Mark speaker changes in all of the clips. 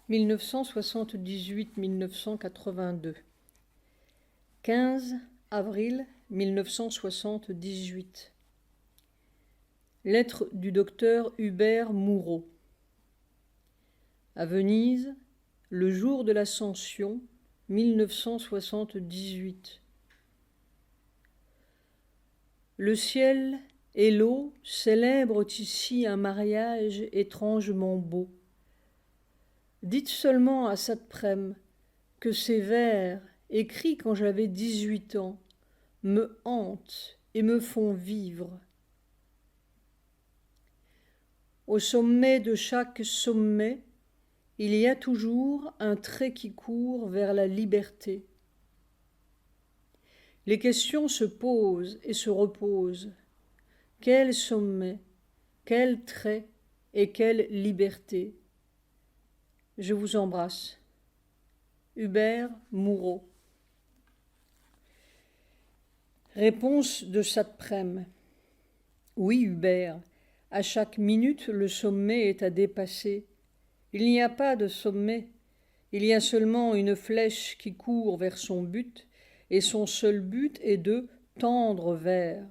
Speaker 1: 1978-1982. 15 avril 1978. Lettre du docteur Hubert Moureau. À Venise, le jour de l'Ascension, 1978. Le ciel et l'eau célèbrent ici un mariage étrangement beau. Dites seulement à Saint-Prème que ces vers, écrits quand j'avais 18 ans, me hantent et me font vivre. Au sommet de chaque sommet, il y a toujours un trait qui court vers la liberté. Les questions se posent et se reposent. Quel sommet, quel trait et quelle liberté? Je vous embrasse. Hubert Moureau. Réponse de Saint-Prème. Oui, Hubert, à chaque minute le sommet est à dépasser. Il n'y a pas de sommet, il y a seulement une flèche qui court vers son but, et son seul but est de tendre vers.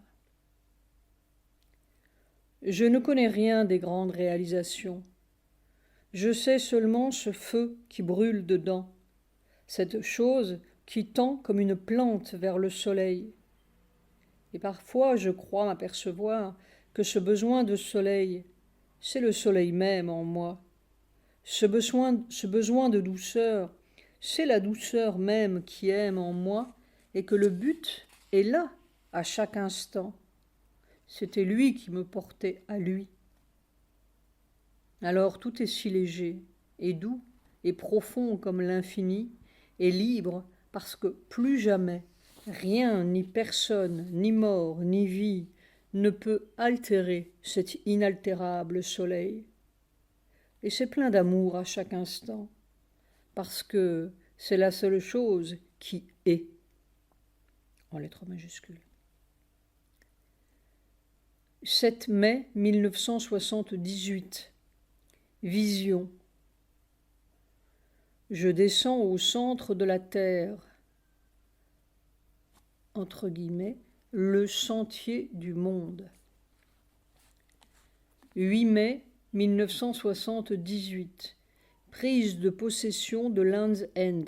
Speaker 1: Je ne connais rien des grandes réalisations. Je sais seulement ce feu qui brûle dedans, cette chose qui tend comme une plante vers le soleil. Et parfois je crois m'apercevoir que ce besoin de soleil, c'est le soleil même en moi. Ce besoin de douceur, c'est la douceur même qui aime en moi, et que le but est là, à chaque instant. C'était lui qui me portait à lui. Alors tout est si léger, et doux, et profond comme l'infini, et libre parce que plus jamais, rien, ni personne, ni mort, ni vie, ne peut altérer cet inaltérable soleil. Et c'est plein d'amour à chaque instant, parce que c'est la seule chose qui est, en lettres majuscules. 7 mai 1978. Vision. Je descends au centre de la terre, entre guillemets, le sentier du monde. 8 mai 1978. Prise de possession de Land's End.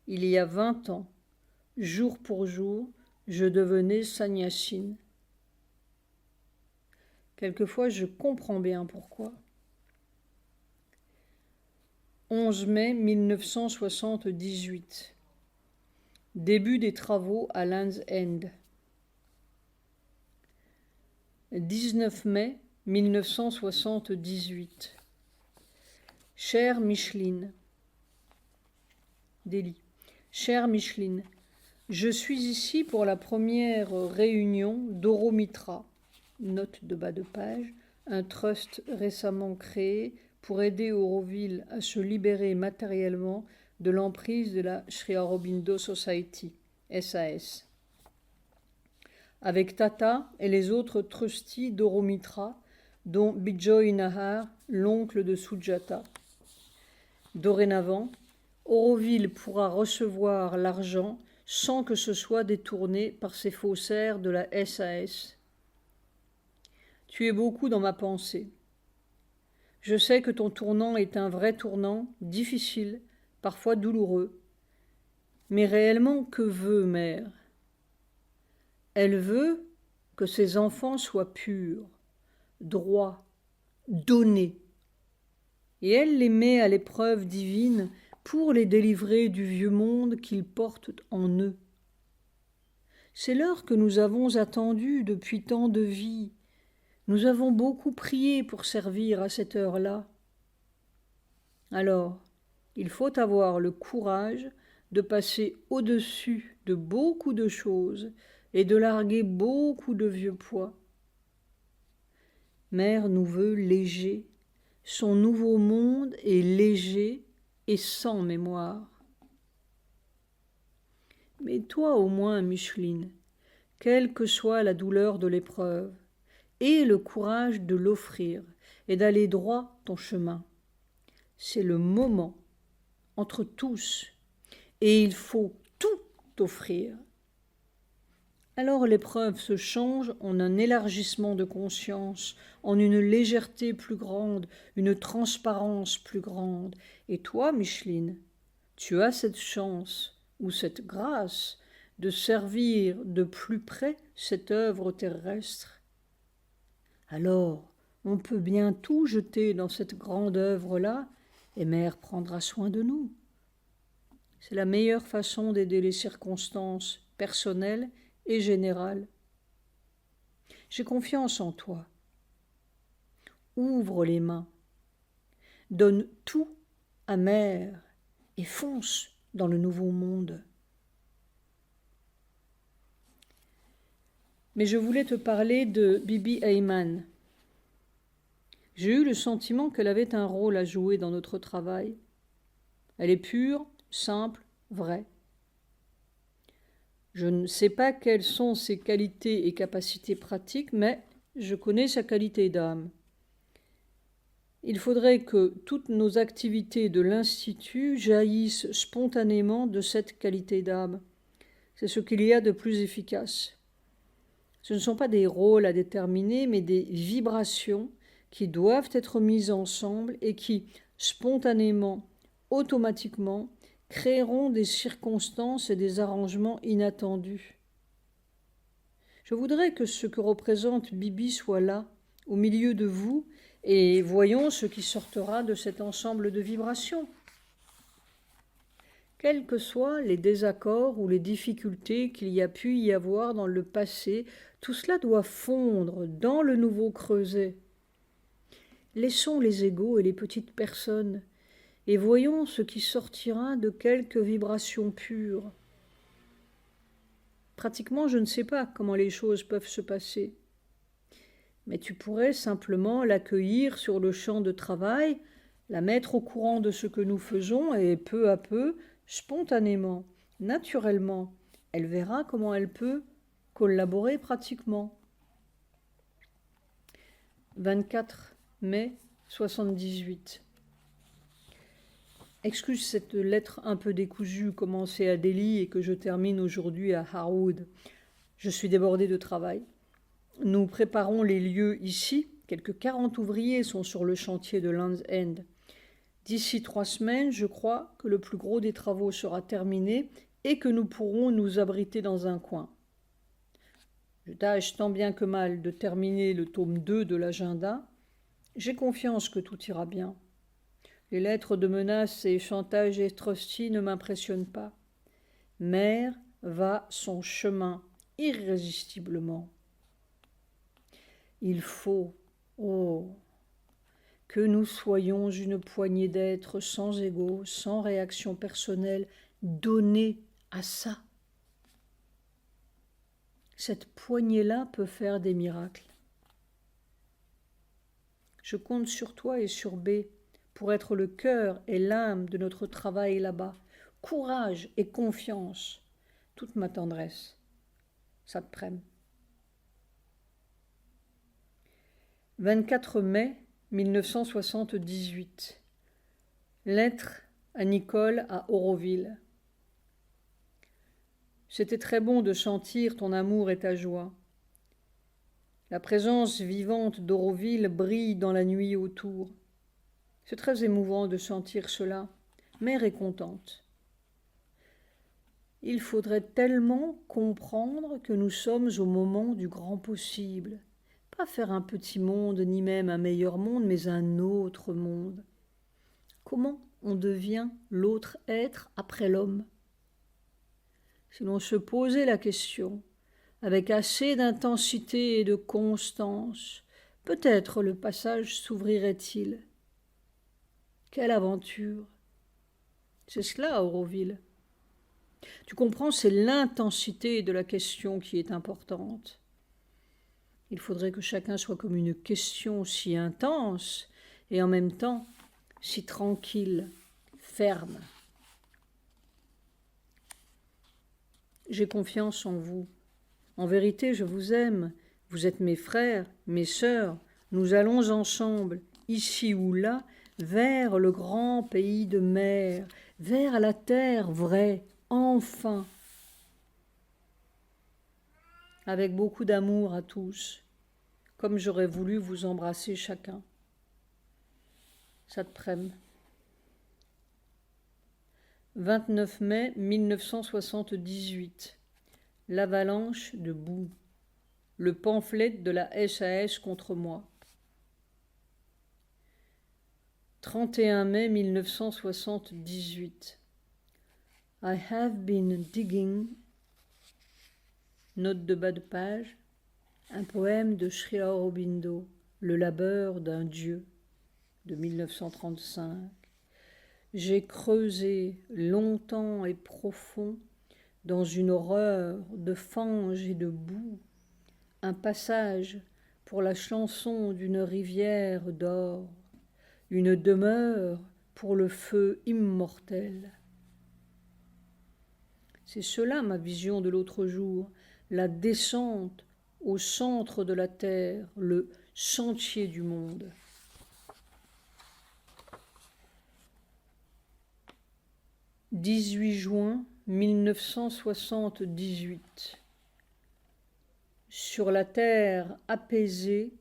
Speaker 1: Il y a 20 ans, jour pour jour, je devenais sannyasin. Quelquefois, je comprends bien pourquoi. 11 mai 1978. Début des travaux à Land's End. 19 mai 1978. Chère Micheline. Delhi. Chère Micheline, je suis ici pour la première réunion d'Oromitra, note de bas de page, un trust récemment créé pour aider Auroville à se libérer matériellement de l'emprise de la Sri Aurobindo Society, SAS. Avec Tata et les autres trustees d'Oromitra, dont Bijoy Nahar, l'oncle de Sujata. Dorénavant, Auroville pourra recevoir l'argent sans que ce soit détourné par ces faussaires de la SAS. Tu es beaucoup dans ma pensée. Je sais que ton tournant est un vrai tournant, difficile, parfois douloureux. Mais réellement, que veut mère? Elle veut que ses enfants soient purs, droits, donnés. Et elle les met à l'épreuve divine pour les délivrer du vieux monde qu'ils portent en eux. C'est l'heure que nous avons attendue depuis tant de vies. Nous avons beaucoup prié pour servir à cette heure-là. Alors, il faut avoir le courage de passer au-dessus de beaucoup de choses et de larguer beaucoup de vieux poids. Mère nous veut légers. Son nouveau monde est léger et sans mémoire. Mais toi au moins, Micheline, quelle que soit la douleur de l'épreuve, aie le courage de l'offrir et d'aller droit ton chemin. c'est le moment entre tous, et il faut tout offrir. Alors l'épreuve se change en un élargissement de conscience, en une légèreté plus grande, une transparence plus grande. Et toi, Micheline, tu as cette chance ou cette grâce de servir de plus près cette œuvre terrestre. Alors, on peut bien tout jeter dans cette grande œuvre-là, et Mère prendra soin de nous. C'est la meilleure façon d'aider les circonstances personnelles et générales. J'ai confiance en toi. Ouvre les mains. Donne tout à Mère et fonce dans le nouveau monde. Mais je voulais te parler de Bibi Eyman. J'ai eu le sentiment qu'elle avait un rôle à jouer dans notre travail. Elle est pure, simple, vraie. Je ne sais pas quelles sont ses qualités et capacités pratiques, mais je connais sa qualité d'âme. Il faudrait que toutes nos activités de l'Institut jaillissent spontanément de cette qualité d'âme. C'est ce qu'il y a de plus efficace. Ce ne sont pas des rôles à déterminer, mais des vibrations qui doivent être mises ensemble et qui, spontanément, automatiquement, créeront des circonstances et des arrangements inattendus. Je voudrais que ce que représente Bibi soit là, au milieu de vous, et voyons ce qui sortira de cet ensemble de vibrations. Quels que soient les désaccords ou les difficultés qu'il y a pu y avoir dans le passé, tout cela doit fondre dans le nouveau creuset. Laissons les égos et les petites personnes, et voyons ce qui sortira de quelques vibrations pures. Pratiquement, je ne sais pas comment les choses peuvent se passer, mais tu pourrais simplement l'accueillir sur le champ de travail, la mettre au courant de ce que nous faisons, et peu à peu, spontanément, naturellement, elle verra comment elle peut collaborer pratiquement. 24 mai 78. Excuse cette lettre un peu décousue commencée à Delhi et que je termine aujourd'hui à Harwood. Je suis débordée de travail. Nous préparons les lieux ici. Quelques 40 ouvriers sont sur le chantier de Land's End. D'ici 3 semaines, je crois que le plus gros des travaux sera terminé et que nous pourrons nous abriter dans un coin. Je tâche tant bien que mal de terminer le tome 2 de l'agenda. J'ai confiance que tout ira bien. Les lettres de menaces et chantages et trusty ne m'impressionnent pas. Mère va son chemin irrésistiblement. Il faut, que nous soyons une poignée d'êtres sans ego, sans réaction personnelle, donnés à ça. Cette poignée-là peut faire des miracles. Je compte sur toi et sur B pour être le cœur et l'âme de notre travail là-bas. Courage et confiance, toute ma tendresse. Satprem. 24 mai 1978. Lettre à Nicole à Auroville. C'était très bon de sentir ton amour et ta joie. La présence vivante d'Auroville brille dans la nuit autour. C'est très émouvant de sentir cela. Mère est contente. Il faudrait tellement comprendre que nous sommes au moment du grand possible. Pas faire un petit monde, ni même un meilleur monde, mais un autre monde. Comment on devient l'autre être après l'homme? Si l'on se posait la question, avec assez d'intensité et de constance, peut-être le passage s'ouvrirait-il. Quelle aventure! C'est cela, Auroville. Tu comprends, c'est l'intensité de la question qui est importante. Il faudrait que chacun soit comme une question si intense et en même temps si tranquille, ferme. J'ai confiance en vous. En vérité, je vous aime. Vous êtes mes frères, mes sœurs. Nous allons ensemble, ici ou là, vers le grand pays de mer, vers la terre vraie, enfin. Avec beaucoup d'amour à tous, comme j'aurais voulu vous embrasser chacun. Saprem. 29 mai 1978. L'avalanche de boue. Le pamphlet de la SAS contre moi. 31 mai 1978. I have been digging, note de bas de page, un poème de Sri Aurobindo, Le labeur d'un dieu, de 1935. J'ai creusé longtemps et profond, dans une horreur de fange et de boue, un passage pour la chanson d'une rivière d'or, une demeure pour le feu immortel. C'est cela ma vision de l'autre jour, la descente au centre de la terre, le sentier du monde. « 18 juin 1978. Sur la terre apaisée,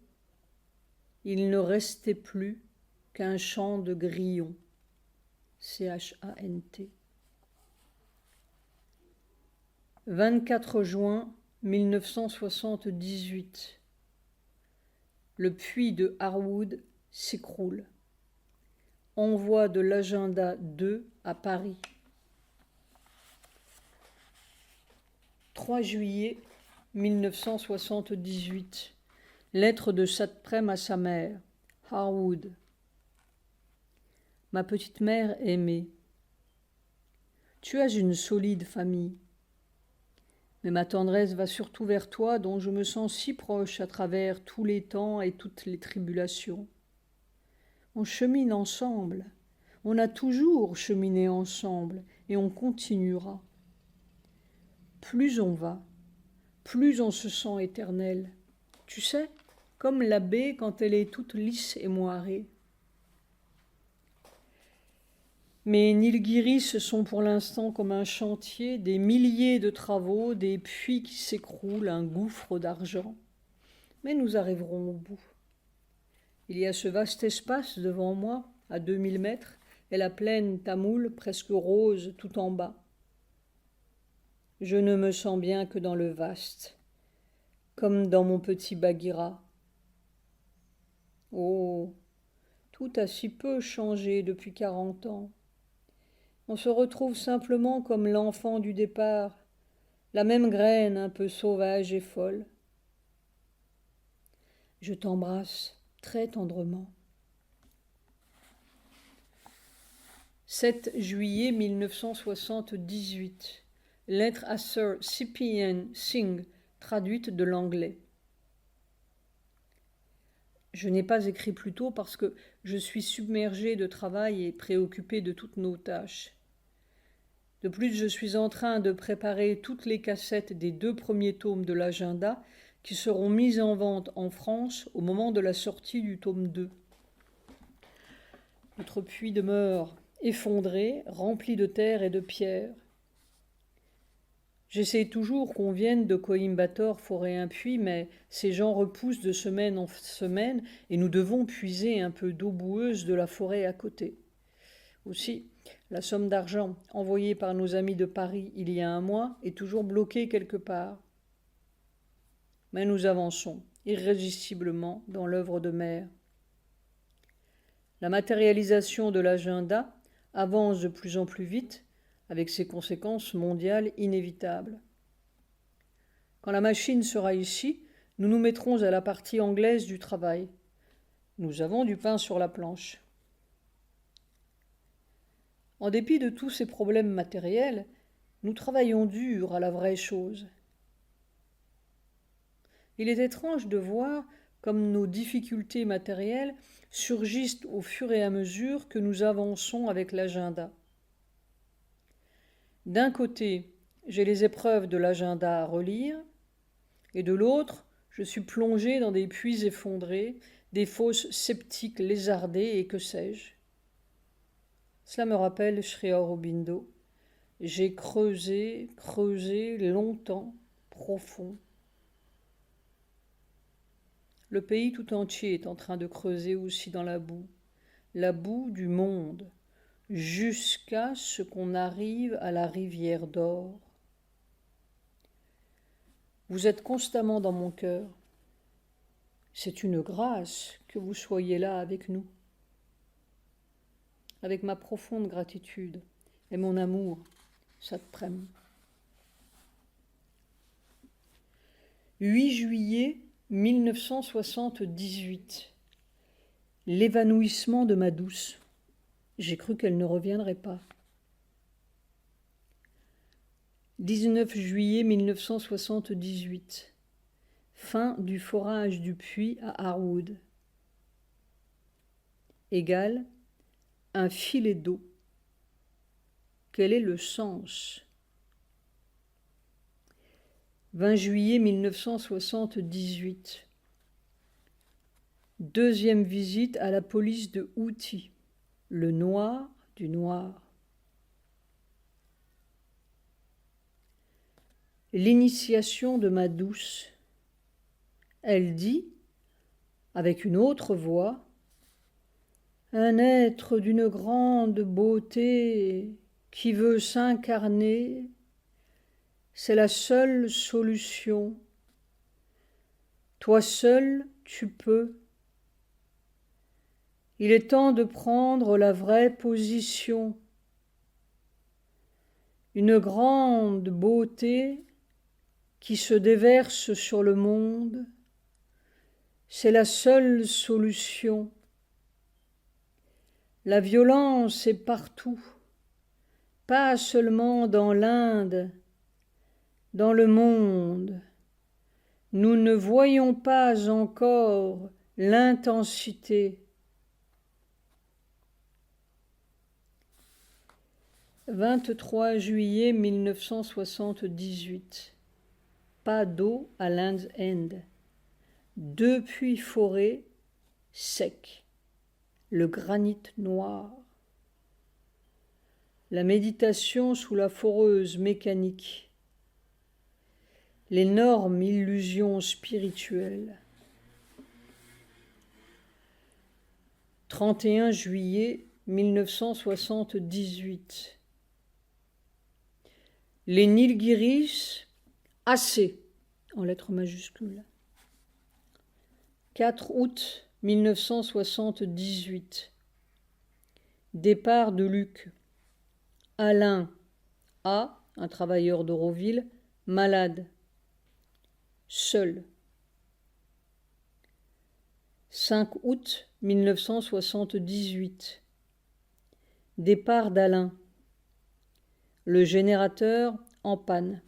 Speaker 1: il ne restait plus qu'un chant de grillons. CHANT. 24 juin 1978. Le puits de Harwood s'écroule. Envoi de l'agenda 2 à Paris. 3 juillet 1978. Lettre de Saprem à sa mère. Harwood. Ma petite mère aimée. Tu as une solide famille. Mais ma tendresse va surtout vers toi, dont je me sens si proche à travers tous les temps et toutes les tribulations. On chemine ensemble, on a toujours cheminé ensemble, et on continuera. Plus on va, plus on se sent éternel. Tu sais, comme la baie quand elle est toute lisse et moirée. Mes Nilgiris sont pour l'instant comme un chantier, des milliers de travaux, des puits qui s'écroulent, un gouffre d'argent. Mais nous arriverons au bout. Il y a ce vaste espace devant moi, à 2000 mètres, et la plaine tamoule, presque rose, tout en bas. Je ne me sens bien que dans le vaste, comme dans mon petit Bagheera. Oh, tout a si peu changé depuis 40 ans. On se retrouve simplement comme l'enfant du départ, la même graine un peu sauvage et folle. Je t'embrasse très tendrement. 7 juillet 1978. Lettre à Sir C.P.N. Singh, traduite de l'anglais. Je n'ai pas écrit plus tôt parce que je suis submergée de travail et préoccupée de toutes nos tâches. De plus, je suis en train de préparer toutes les cassettes des 2 premiers tomes de l'agenda qui seront mises en vente en France au moment de la sortie du tome 2. Notre puits demeure effondré, rempli de terre et de pierres. J'essaie toujours qu'on vienne de Coimbatore forer un puits, mais ces gens repoussent de semaine en semaine et nous devons puiser un peu d'eau boueuse de la forêt à côté. Aussi, la somme d'argent envoyée par nos amis de Paris il y a un mois est toujours bloquée quelque part. Mais nous avançons irrésistiblement dans l'œuvre de mer. La matérialisation de l'agenda avance de plus en plus vite, avec ses conséquences mondiales inévitables. Quand la machine sera ici, nous nous mettrons à la partie anglaise du travail. Nous avons du pain sur la planche. En dépit de tous ces problèmes matériels, nous travaillons dur à la vraie chose. Il est étrange de voir comme nos difficultés matérielles surgissent au fur et à mesure que nous avançons avec l'agenda. D'un côté, j'ai les épreuves de l'agenda à relire, et de l'autre, je suis plongé dans des puits effondrés, des fosses sceptiques lézardées et que sais-je. Cela me rappelle Sri Aurobindo. J'ai creusé, creusé longtemps, profond. Le pays tout entier est en train de creuser aussi dans la boue du monde, jusqu'à ce qu'on arrive à la rivière d'or. Vous êtes constamment dans mon cœur. C'est une grâce que vous soyez là avec nous, avec ma profonde gratitude et mon amour, Satprem. 8 juillet 1978. L'évanouissement de ma douce. J'ai cru qu'elle ne reviendrait pas. 19 juillet 1978. Fin du forage du puits à Harwood. Égale un filet d'eau. Quel est le sens? 20 juillet 1978. Deuxième visite à la police de Houthi. Le noir du noir. L'initiation de ma douce. Elle dit, avec une autre voix, un être d'une grande beauté qui veut s'incarner, c'est la seule solution. Toi seul, tu peux. Il est temps de prendre la vraie position. Une grande beauté qui se déverse sur le monde, c'est la seule solution. La violence est partout, pas seulement dans l'Inde, dans le monde. Nous ne voyons pas encore l'intensité. 23 juillet 1978. Pas d'eau à Land's End. 2 puits forêts secs. Le granit noir. La méditation sous la foreuse mécanique. L'énorme illusion spirituelle. 31 juillet 1978. Les Nilgiris, assez, en lettres majuscules. 4 août 1978. Départ de Luc. Alain A., un travailleur d'Auroville, malade. Seul. 5 août 1978. Départ d'Alain. Le générateur en panne.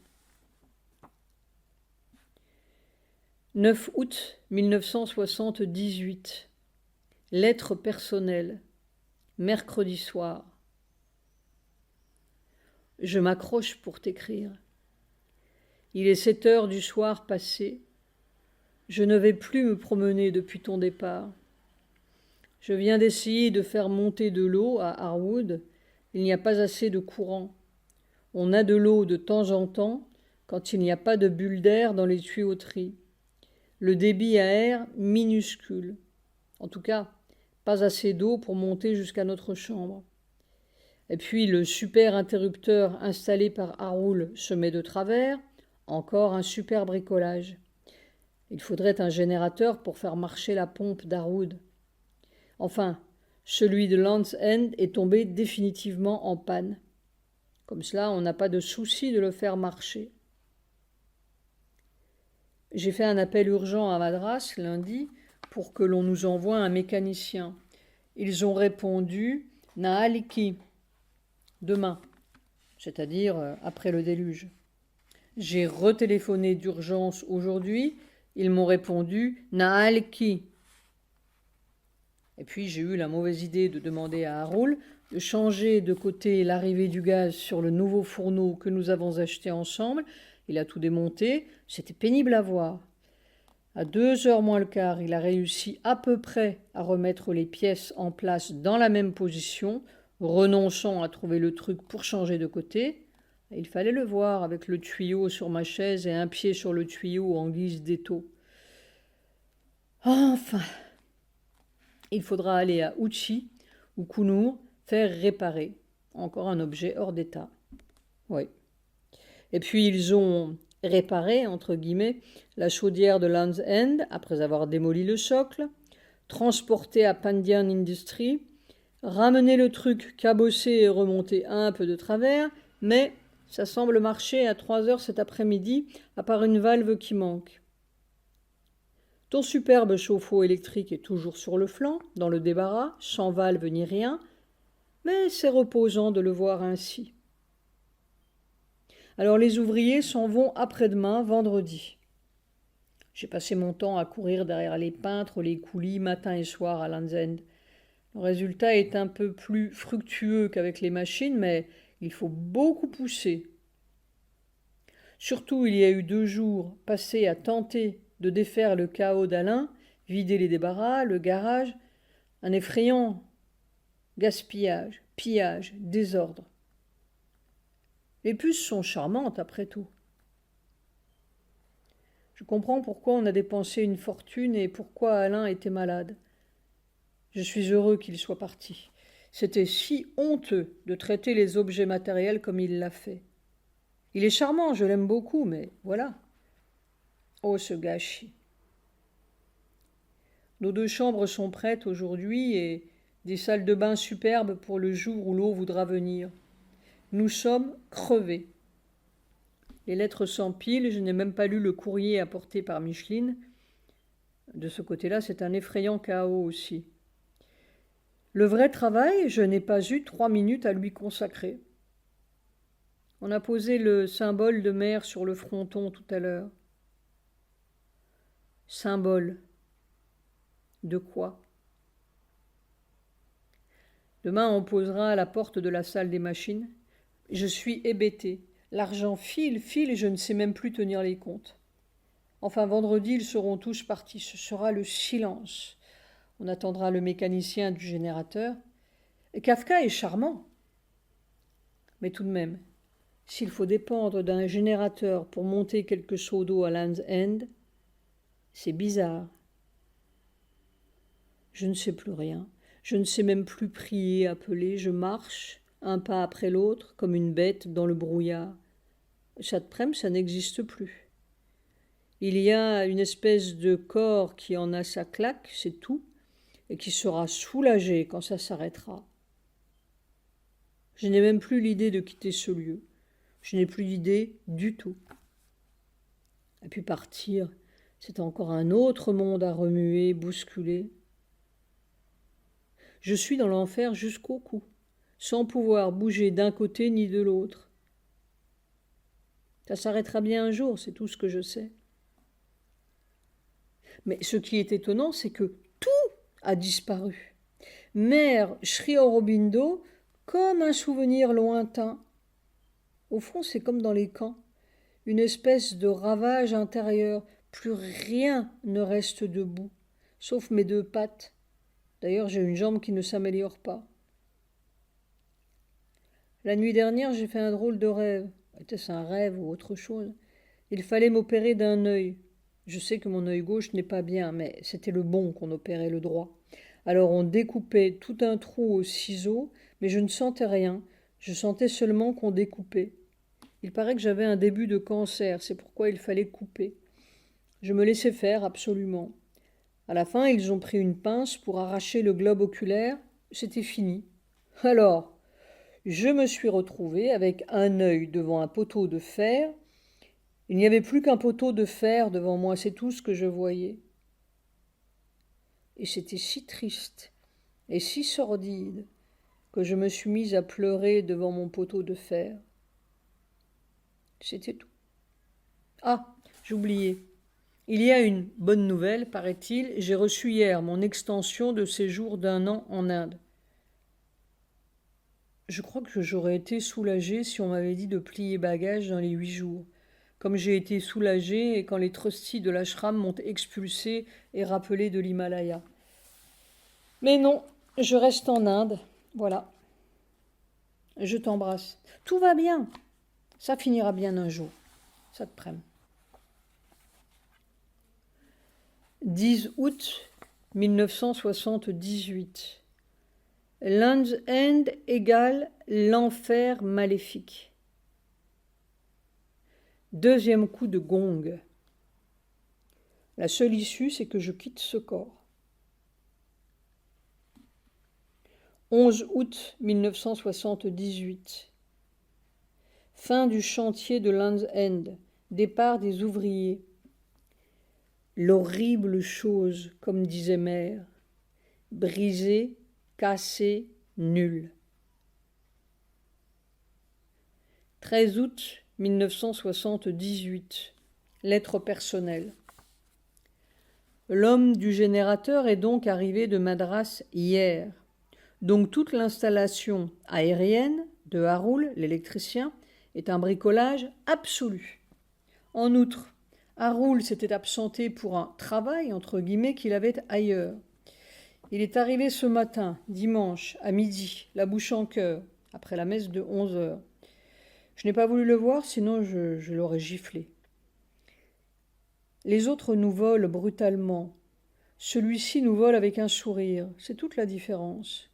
Speaker 1: 9 août 1978. Lettre personnelle. Mercredi soir. Je m'accroche pour t'écrire. Il est 7 heures du soir passé. Je ne vais plus me promener depuis ton départ. Je viens d'essayer de faire monter de l'eau à Harwood. Il n'y a pas assez de courant. On a de l'eau de temps en temps quand il n'y a pas de bulles d'air dans les tuyauteries. Le débit à air minuscule. En tout cas, pas assez d'eau pour monter jusqu'à notre chambre. Et puis le super interrupteur installé par Harwood se met de travers. Encore un super bricolage. Il faudrait un générateur pour faire marcher la pompe d'Harwood. Enfin, celui de Land's End est tombé définitivement en panne. Comme cela, on n'a pas de souci de le faire marcher. J'ai fait un appel urgent à Madras lundi pour que l'on nous envoie un mécanicien. Ils ont répondu « Naaliki » demain, c'est-à-dire après le déluge. J'ai retéléphoné d'urgence aujourd'hui. Ils m'ont répondu « Naaliki ». Et puis j'ai eu la mauvaise idée de demander à Haroul de changer de côté l'arrivée du gaz sur le nouveau fourneau que nous avons acheté ensemble. Il a tout démonté, c'était pénible à voir. À 2h moins le quart, il a réussi à peu près à remettre les pièces en place dans la même position. renonçant à trouver le truc pour changer de côté. Il fallait le voir avec le tuyau sur ma chaise et un pied sur le tuyau en guise d'étau. Enfin, il faudra aller à Ouchy ou Kounour faire réparer. Encore un objet hors d'état. Oui. Et puis ils ont réparé, entre guillemets, la chaudière de Land's End après avoir démoli le socle, transporté à Pandian Industries, ramené le truc cabossé et remonté un peu de travers, mais ça semble marcher à 3 heures cet après-midi, à part une valve qui manque. Ton superbe chauffe-eau électrique est toujours sur le flanc, dans le débarras, sans valve ni rien, mais c'est reposant de le voir ainsi. Alors les ouvriers s'en vont après-demain, vendredi. J'ai passé mon temps à courir derrière les peintres, les coulis, matin et soir à Land's End. Le résultat est un peu plus fructueux qu'avec les machines, mais il faut beaucoup pousser. Surtout, il y a eu 2 jours passés à tenter de défaire le chaos d'Alain, vider les débarras, le garage, un effrayant gaspillage, pillage, désordre. Les puces sont charmantes après tout. Je comprends pourquoi on a dépensé une fortune et pourquoi Alain était malade. Je suis heureux qu'il soit parti. C'était si honteux de traiter les objets matériels comme il l'a fait. Il est charmant, je l'aime beaucoup, mais voilà. Oh, ce gâchis. Nos 2 chambres sont prêtes aujourd'hui et des salles de bain superbes pour le jour où l'eau voudra venir. Nous sommes crevés. Les lettres s'empilent, je n'ai même pas lu le courrier apporté par Micheline. De ce côté-là, c'est un effrayant chaos aussi. Le vrai travail, je n'ai pas eu 3 minutes à lui consacrer. On a posé le symbole de mer sur le fronton tout à l'heure. Symbole. De quoi? Demain, on posera à la porte de la salle des machines. Je suis hébétée. L'argent file, et je ne sais même plus tenir les comptes. Enfin, vendredi, ils seront tous partis. Ce sera le silence. On attendra le mécanicien du générateur. Et Kafka est charmant. Mais tout de même, s'il faut dépendre d'un générateur pour monter quelques seaux d'eau à Land's End, c'est bizarre. Je ne sais plus rien. Je ne sais même plus prier, appeler. Je marche, un pas après l'autre, comme une bête dans le brouillard. Chaque-prem, ça n'existe plus. Il y a une espèce de corps qui en a sa claque, c'est tout, et qui sera soulagé quand ça s'arrêtera. Je n'ai même plus l'idée de quitter ce lieu. Je n'ai plus d'idée du tout. Et puis partir, c'est encore un autre monde à remuer, bousculer. Je suis dans l'enfer jusqu'au cou, sans pouvoir bouger d'un côté ni de l'autre. Ça s'arrêtera bien un jour, c'est tout ce que je sais. Mais ce qui est étonnant, c'est que tout a disparu. Mère Sri Aurobindo, comme un souvenir lointain. Au fond, c'est comme dans les camps, une espèce de ravage intérieur. Plus rien ne reste debout, sauf mes 2 pattes. D'ailleurs, j'ai une jambe qui ne s'améliore pas. La nuit dernière, j'ai fait un drôle de rêve. Était-ce un rêve ou autre chose? Il fallait m'opérer d'un œil. Je sais que mon œil gauche n'est pas bien, mais c'était le bon qu'on opérait, le droit. Alors on découpait tout un trou au ciseau, mais je ne sentais rien. Je sentais seulement qu'on découpait. Il paraît que j'avais un début de cancer, c'est pourquoi il fallait couper. Je me laissais faire absolument. À la fin, ils ont pris une pince pour arracher le globe oculaire. C'était fini. Alors, je me suis retrouvée avec un œil devant un poteau de fer. Il n'y avait plus qu'un poteau de fer devant moi, c'est tout ce que je voyais. Et c'était si triste et si sordide que je me suis mise à pleurer devant mon poteau de fer. C'était tout. Ah, j'oubliais. Il y a une bonne nouvelle, paraît-il. J'ai reçu hier mon extension de séjour d'1 an en Inde. Je crois que j'aurais été soulagée si on m'avait dit de plier bagages dans les 8 jours. Comme j'ai été soulagée quand les trustees de l'ashram m'ont expulsée et rappelée de l'Himalaya. Mais non, je reste en Inde, voilà. Je t'embrasse. Tout va bien. Ça finira bien un jour. Ça te prenne. 10 août 1978. Land's End égale l'enfer maléfique. Deuxième coup de gong. La seule issue, c'est que je quitte ce corps. 11 août 1978. Fin du chantier de Land's End. Départ des ouvriers. L'horrible chose, comme disait Mère. Brisé, cassé, nul. 13 août 1978. Lettre personnelle. L'homme du générateur est donc arrivé de Madras hier. Donc toute l'installation aérienne de Haroul, l'électricien, est un bricolage absolu. En outre, Haroul s'était absenté pour un travail, entre guillemets, qu'il avait ailleurs. Il est arrivé ce matin, dimanche, à midi, la bouche en cœur, après la messe de 11 heures. Je n'ai pas voulu le voir, sinon je l'aurais giflé. Les autres nous volent brutalement. Celui-ci nous vole avec un sourire. C'est toute la différence.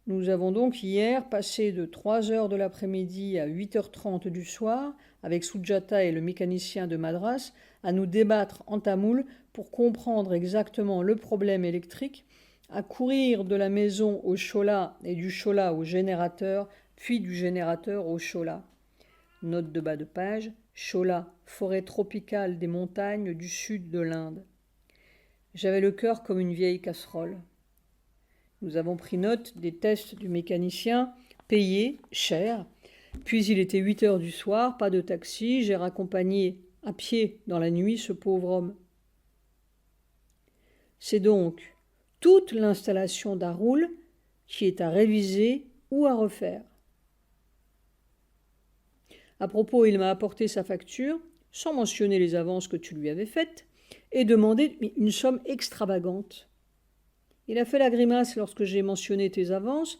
Speaker 1: Nous avons donc hier passé de 3 heures de l'après-midi à 8h30 du soir, avec Sujata et le mécanicien de Madras, à nous débattre en tamoul pour comprendre exactement le problème électrique, à courir de la maison au chola et du chola au générateur, puis du générateur au chola. Note de bas de page, chola, forêt tropicale des montagnes du sud de l'Inde. J'avais le cœur comme une vieille casserole. Nous avons pris note des tests du mécanicien, payés, cher. Puis il était 8 heures du soir, pas de taxi, j'ai raccompagné à pied dans la nuit ce pauvre homme. C'est donc toute l'installation d'Haroul qui est à réviser ou à refaire. À propos, il m'a apporté sa facture, sans mentionner les avances que tu lui avais faites, et demandé une somme extravagante. Il a fait la grimace lorsque j'ai mentionné tes avances,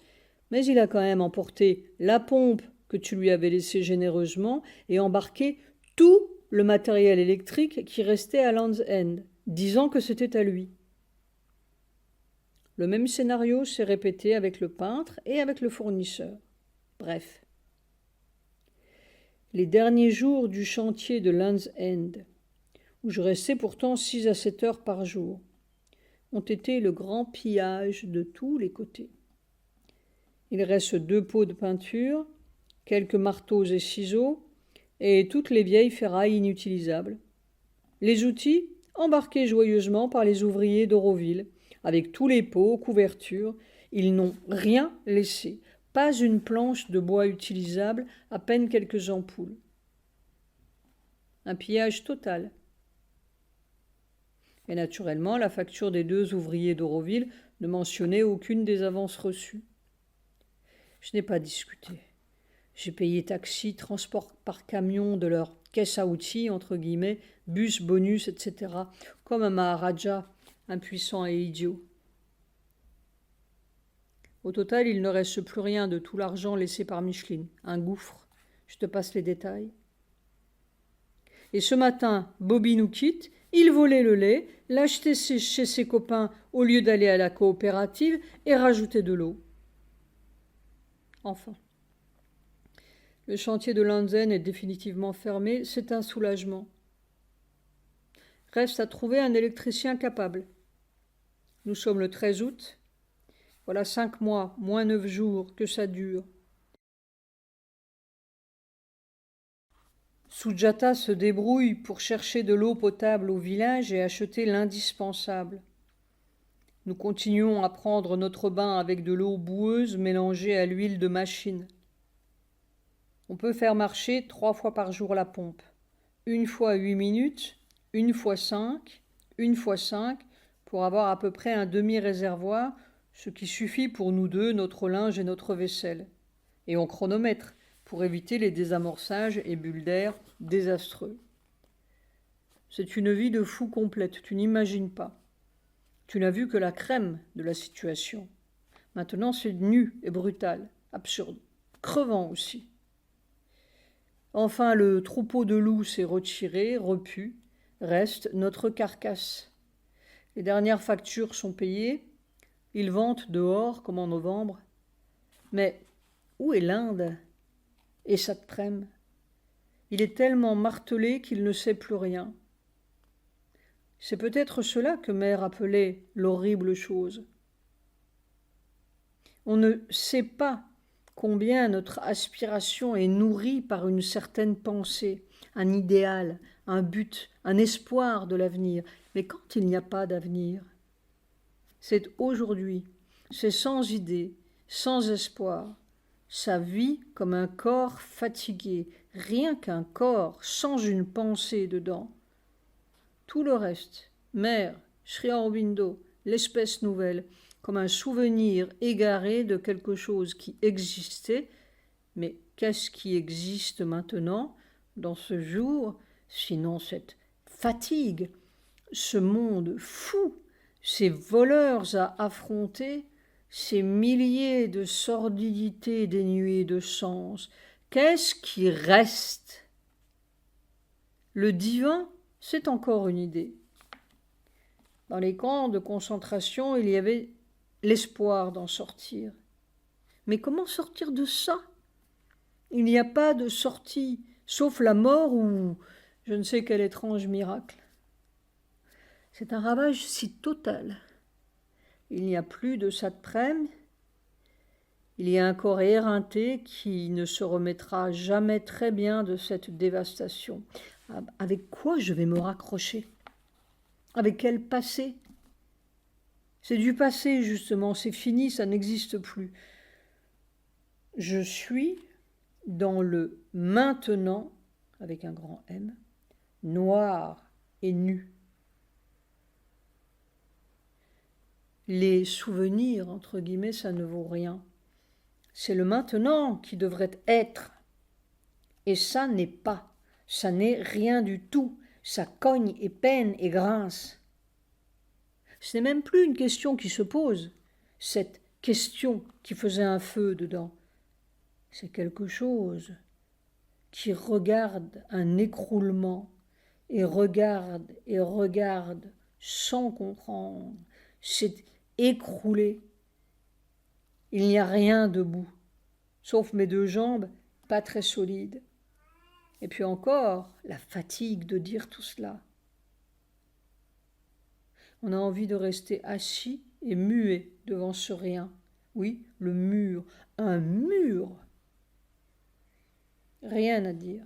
Speaker 1: mais il a quand même emporté la pompe que tu lui avais laissée généreusement et embarqué tout le matériel électrique qui restait à Land's End, disant que c'était à lui. Le même scénario s'est répété avec le peintre et avec le fournisseur. Bref. Les derniers jours du chantier de Land's End, où je restais pourtant 6 à 7 heures par jour, ont été le grand pillage de tous les côtés. Il reste 2 pots de peinture, quelques marteaux et ciseaux, et toutes les vieilles ferrailles inutilisables. Les outils, embarqués joyeusement par les ouvriers d'Auroville, avec tous les pots, couvertures, ils n'ont rien laissé, pas une planche de bois utilisable, à peine quelques ampoules. Un pillage total. Et naturellement, la facture des 2 ouvriers d'Auroville ne mentionnait aucune des avances reçues. Je n'ai pas discuté. J'ai payé taxi, transport par camion de leur caisse à outils, entre guillemets, bus, bonus, etc., comme un Maharaja, impuissant et idiot. Au total, il ne reste plus rien de tout l'argent laissé par Micheline. Un gouffre. Je te passe les détails. Et ce matin, Bobby nous quitte. Il volait le lait, l'achetait chez ses copains au lieu d'aller à la coopérative et rajouter de l'eau. Enfin. Le chantier de Land's End est définitivement fermé, c'est un soulagement. Reste à trouver un électricien capable. Nous sommes le 13 août. Voilà 5 mois, moins 9 jours que ça dure. Sujata se débrouille pour chercher de l'eau potable au village et acheter l'indispensable. Nous continuons à prendre notre bain avec de l'eau boueuse mélangée à l'huile de machine. On peut faire marcher 3 fois par jour la pompe. 1 fois 8 minutes, 1 fois 5, 1 fois 5, pour avoir à peu près un demi-réservoir, ce qui suffit pour nous deux, notre linge et notre vaisselle. Et on chronomètre, pour éviter les désamorçages et bulles d'air désastreux. C'est une vie de fou complète, tu n'imagines pas. Tu n'as vu que la crème de la situation. Maintenant, c'est nu et brutal. absurde, crevant aussi. Enfin, le troupeau de loups s'est retiré, repu, reste notre carcasse. Les dernières factures sont payées, ils vantent dehors comme en novembre. Mais où est l'Inde et Satprem? Il est tellement martelé qu'il ne sait plus rien. C'est peut-être cela que Mère appelait l'horrible chose. On ne sait pas combien notre aspiration est nourrie par une certaine pensée, un idéal, un but, un espoir de l'avenir. Mais quand il n'y a pas d'avenir, c'est aujourd'hui, c'est sans idée, sans espoir. Sa vie comme un corps fatigué, rien qu'un corps sans une pensée dedans. Tout le reste, Mère, Sri Aurobindo, l'espèce nouvelle, comme un souvenir égaré de quelque chose qui existait, mais qu'est-ce qui existe maintenant, dans ce jour, sinon cette fatigue, ce monde fou, ces voleurs à affronter, ces milliers de sordidités dénuées de sens? Qu'est-ce qui reste? Le divin, c'est encore une idée. Dans les camps de concentration, il y avait l'espoir d'en sortir. Mais comment sortir de ça? Il n'y a pas de sortie, sauf la mort ou je ne sais quel étrange miracle. C'est un ravage si total. Il n'y a plus de Satprem. Il y a un corps éreinté qui ne se remettra jamais très bien de cette dévastation. Avec quoi je vais me raccrocher? Avec quel passé? C'est du passé, justement, c'est fini, ça n'existe plus. Je suis dans le maintenant, avec un grand M, noir et nu. Les souvenirs, entre guillemets, ça ne vaut rien. C'est le maintenant qui devrait être. Et ça n'est pas. Ça n'est rien du tout. Ça cogne et peine et grince. Ce n'est même plus une question qui se pose, cette question qui faisait un feu dedans. C'est quelque chose qui regarde un écroulement et regarde sans comprendre. C'est écroulé. Il n'y a rien debout, sauf mes deux jambes pas très solides. Et puis encore, la fatigue de dire tout cela. On a envie de rester assis et muet devant ce rien. Oui, le mur, un mur. Rien à dire.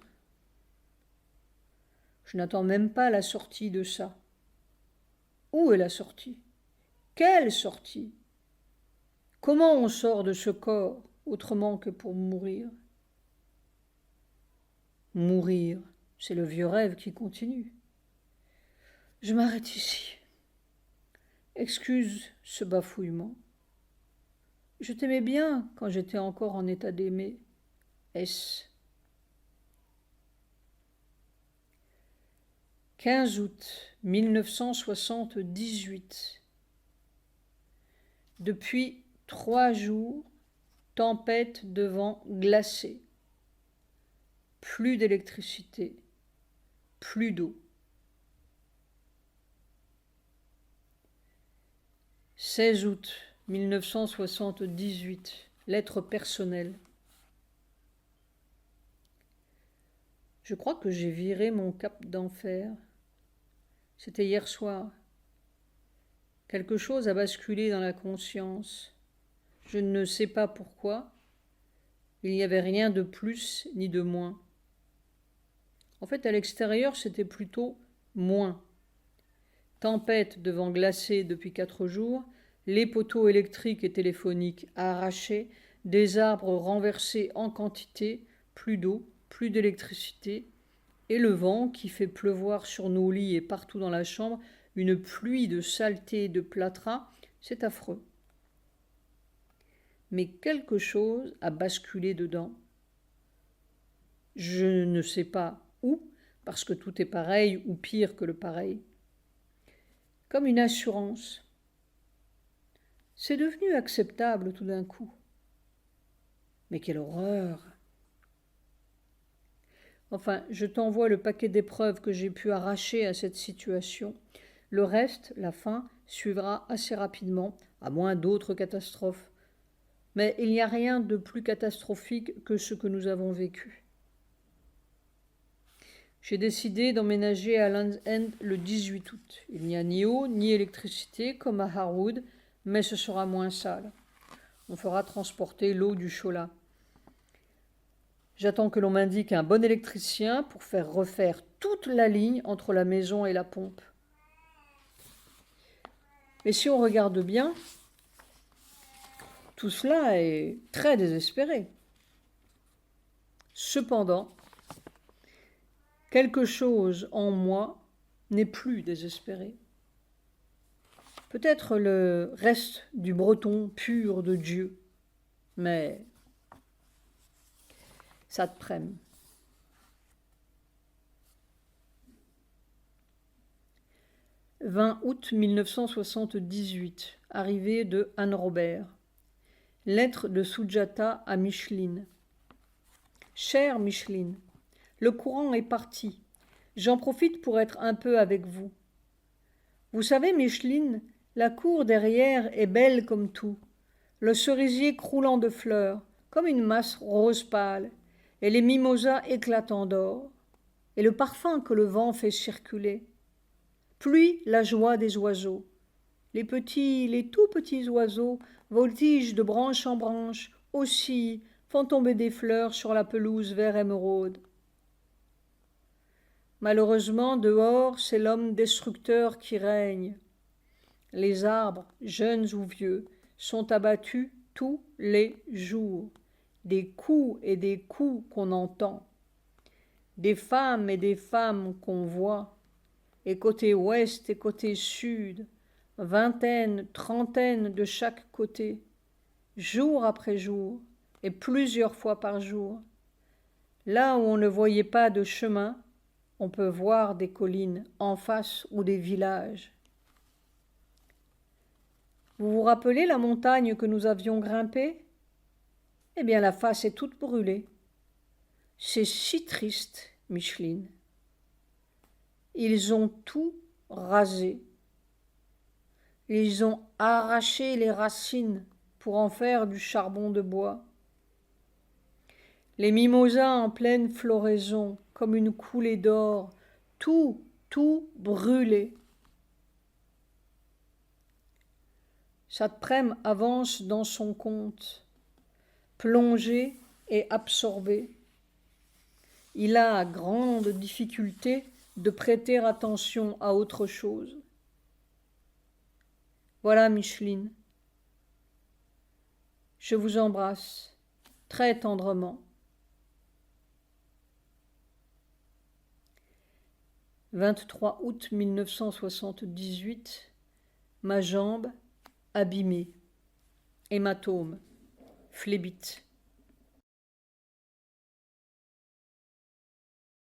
Speaker 1: Je n'attends même pas la sortie de ça. Où est la sortie? Quelle sortie? Comment on sort de ce corps autrement que pour mourir? Mourir, c'est le vieux rêve qui continue. Je m'arrête ici. Excuse ce bafouillement. Je t'aimais bien quand j'étais encore en état d'aimer. S. 15 août 1978. Depuis 3 jours, tempête de vent glacé. Plus d'électricité, plus d'eau. 16 août 1978. Lettre personnelle. Je crois que j'ai viré mon cap d'enfer. C'était hier soir. Quelque chose a basculé dans la conscience. Je ne sais pas pourquoi. Il n'y avait rien de plus ni de moins. En fait, à l'extérieur, c'était plutôt moins. Tempête de vent glacé depuis 4 jours, les poteaux électriques et téléphoniques arrachés, des arbres renversés en quantité, plus d'eau, plus d'électricité, et le vent qui fait pleuvoir sur nos lits et partout dans la chambre une pluie de saleté et de plâtras, c'est affreux. Mais quelque chose a basculé dedans. Je ne sais pas où, parce que tout est pareil ou pire que le pareil. Comme une assurance. C'est devenu acceptable tout d'un coup. Mais quelle horreur! Enfin, je t'envoie le paquet d'épreuves que j'ai pu arracher à cette situation. Le reste, la fin, suivra assez rapidement, à moins d'autres catastrophes. Mais il n'y a rien de plus catastrophique que ce que nous avons vécu. J'ai décidé d'emménager à Land's End le 18 août. Il n'y a ni eau ni électricité comme à Harwood, mais ce sera moins sale. On fera transporter l'eau du Chola. J'attends que l'on m'indique un bon électricien pour faire refaire toute la ligne entre la maison et la pompe. Mais si on regarde bien, tout cela est très désespéré. Cependant, quelque chose en moi n'est plus désespéré. Peut-être le reste du breton pur de Dieu, mais ça te prenne. « 20 août 1978, arrivée de Anne Robert. Lettre de Sujata à Micheline. Chère Micheline, le courant est parti. J'en profite pour être un peu avec vous. Vous savez, Micheline, la cour derrière est belle comme tout. Le cerisier croulant de fleurs, comme une masse rose pâle, et les mimosas éclatant d'or, et le parfum que le vent fait circuler. Puis la joie des oiseaux. Les tout petits oiseaux voltigent de branche en branche, oscillent, font tomber des fleurs sur la pelouse vert émeraude. Malheureusement, dehors, c'est l'homme destructeur qui règne. Les arbres, jeunes ou vieux, sont abattus tous les jours. Des coups et des coups qu'on entend. Des femmes et des femmes qu'on voit. Et côté ouest et côté sud, vingtaine, trentaine de chaque côté, jour après jour et plusieurs fois par jour. Là où on ne voyait pas de chemin, on peut voir des collines en face ou des villages. Vous vous rappelez la montagne que nous avions grimpée? Eh bien, la face est toute brûlée. C'est si triste, Micheline. Ils ont tout rasé. Ils ont arraché les racines pour en faire du charbon de bois. Les mimosas en pleine floraison, comme une coulée d'or, tout brûlé. Saprem avance dans son conte, plongé et absorbé. Il a grande difficulté de prêter attention à autre chose. Voilà, Micheline. Je vous embrasse très tendrement. 23 août 1978, ma jambe abîmée, hématome, phlébite.